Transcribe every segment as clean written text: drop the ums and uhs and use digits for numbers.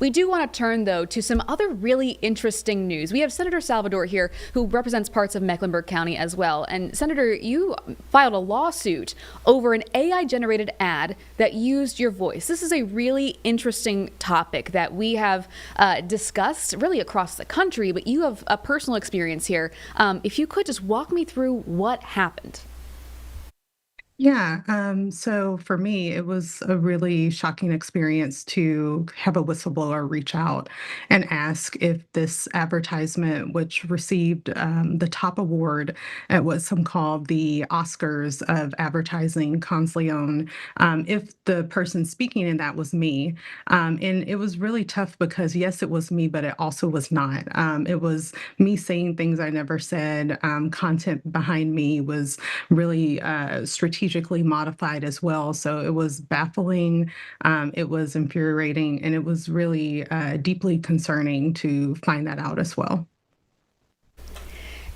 We do want to turn, though, to some other really interesting news. We have Senator Salvador here, who represents parts of Mecklenburg County as well. And Senator, you filed a lawsuit over an AI-generated ad that used your voice. This is a really interesting topic that we have discussed really across the country, but you have a personal experience here. If you could just walk me through what happened. Yeah, so for me, it was a really shocking experience to have a whistleblower reach out and ask if this advertisement, which received the top award at what some call the Oscars of advertising, Cons Leon, if the person speaking in that was me. And it was really tough because, yes, it was me, but it also was not. It was me saying things I never said. Content behind me was really strategically modified as well. So it was baffling, it was infuriating, and it was really deeply concerning to find that out as well.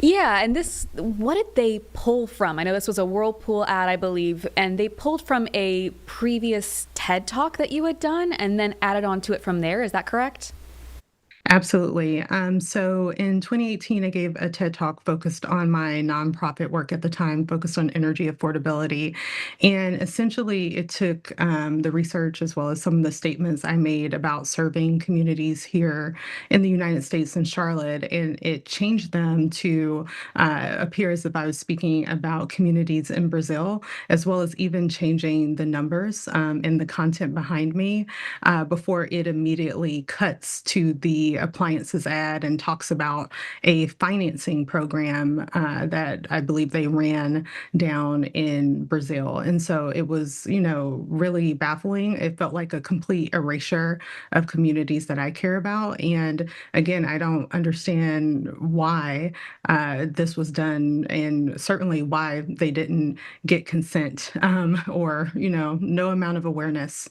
Yeah, and what did they pull from? I know this was a Whirlpool ad, I believe, and they pulled from a previous TED Talk that you had done and then added on to it from there. Is that correct? Absolutely. So in 2018, I gave a TED Talk focused on my nonprofit work at the time, focused on energy affordability. And essentially, it took the research as well as some of the statements I made about serving communities here in the United States and Charlotte, and it changed them to appear as if I was speaking about communities in Brazil, as well as even changing the numbers and the content behind me before it immediately cuts to the appliances ad and talks about a financing program that I believe they ran down in Brazil. And so it was, really baffling. It felt like a complete erasure of communities that I care about. And again, I don't understand why this was done and certainly why they didn't get consent or, no amount of awareness.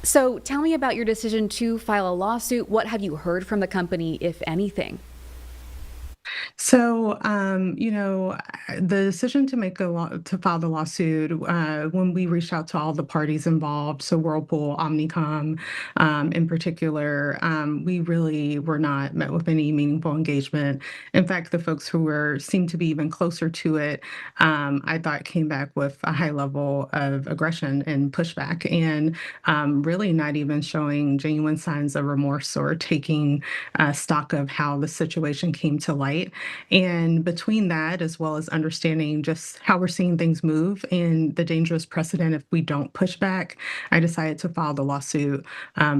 So tell me about your decision to file a lawsuit. What have you heard from the company, if anything? So, the decision to make a law to file the lawsuit, when we reached out to all the parties involved, so Whirlpool, Omnicom, in particular, we really were not met with any meaningful engagement. In fact, the folks who were seemed to be even closer to it, I thought came back with a high level of aggression and pushback, and really not even showing genuine signs of remorse or taking stock of how the situation came to light. And between that, as well as understanding just how we're seeing things move and the dangerous precedent if we don't push back, I decided to file the lawsuit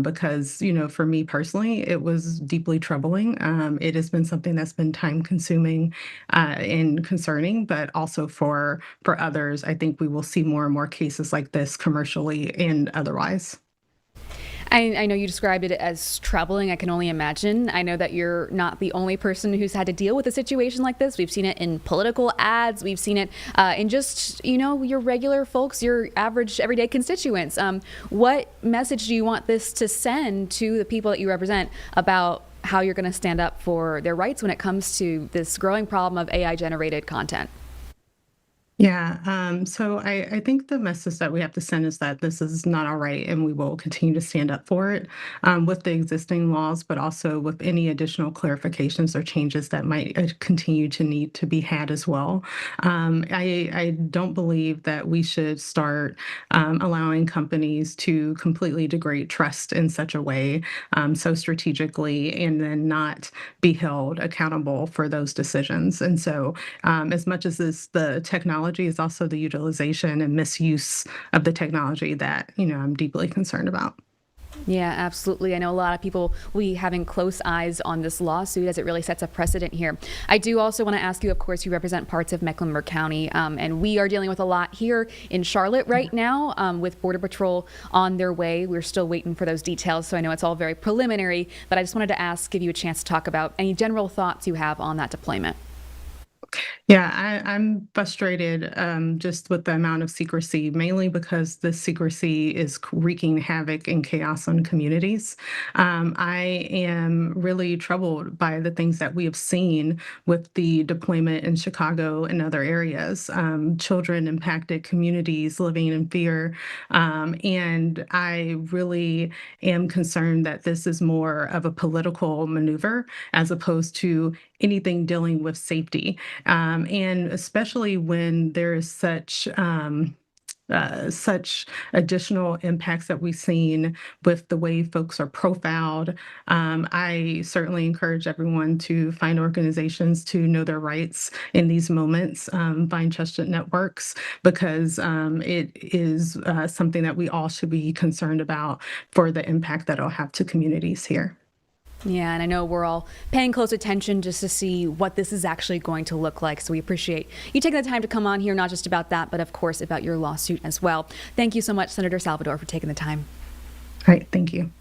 because, for me personally, it was deeply troubling. It has been something that's been time consuming and concerning, but also for others, I think we will see more and more cases like this commercially and otherwise. I know you described it as troubling. I can only imagine. I know that you're not the only person who's had to deal with a situation like this. We've seen it in political ads. We've seen it in just, your regular folks, your average everyday constituents. What message do you want this to send to the people that you represent about how you're going to stand up for their rights when it comes to this growing problem of AI generated content? Yeah, so I think the message that we have to send is that this is not all right, and we will continue to stand up for it with the existing laws, but also with any additional clarifications or changes that might continue to need to be had as well. I don't believe that we should start allowing companies to completely degrade trust in such a way, so strategically, and then not be held accountable for those decisions. And so as much as the technology is also the utilization and misuse of the technology that, I'm deeply concerned about. Yeah, absolutely. I know a lot of people will be having close eyes on this lawsuit as it really sets a precedent here. I do also want to ask you, of course, you represent parts of Mecklenburg County, and we are dealing with a lot here in Charlotte right now with Border Patrol on their way. We're still waiting for those details, so I know it's all very preliminary, but I just wanted to ask, give you a chance to talk about any general thoughts you have on that deployment. Yeah, I'm frustrated just with the amount of secrecy, mainly because the secrecy is wreaking havoc and chaos on communities. I am really troubled by the things that we have seen with the deployment in Chicago and other areas. Children impacted, communities living in fear. And I really am concerned that this is more of a political maneuver as opposed to anything dealing with safety, and especially when there is such additional impacts that we've seen with the way folks are profiled. I certainly encourage everyone to find organizations to know their rights in these moments, find trusted networks, because it is something that we all should be concerned about for the impact that it'll have to communities here. Yeah, and I know we're all paying close attention just to see what this is actually going to look like. So we appreciate you taking the time to come on here, not just about that, but of course about your lawsuit as well. Thank you so much, Senator Salvador, for taking the time. All right, thank you.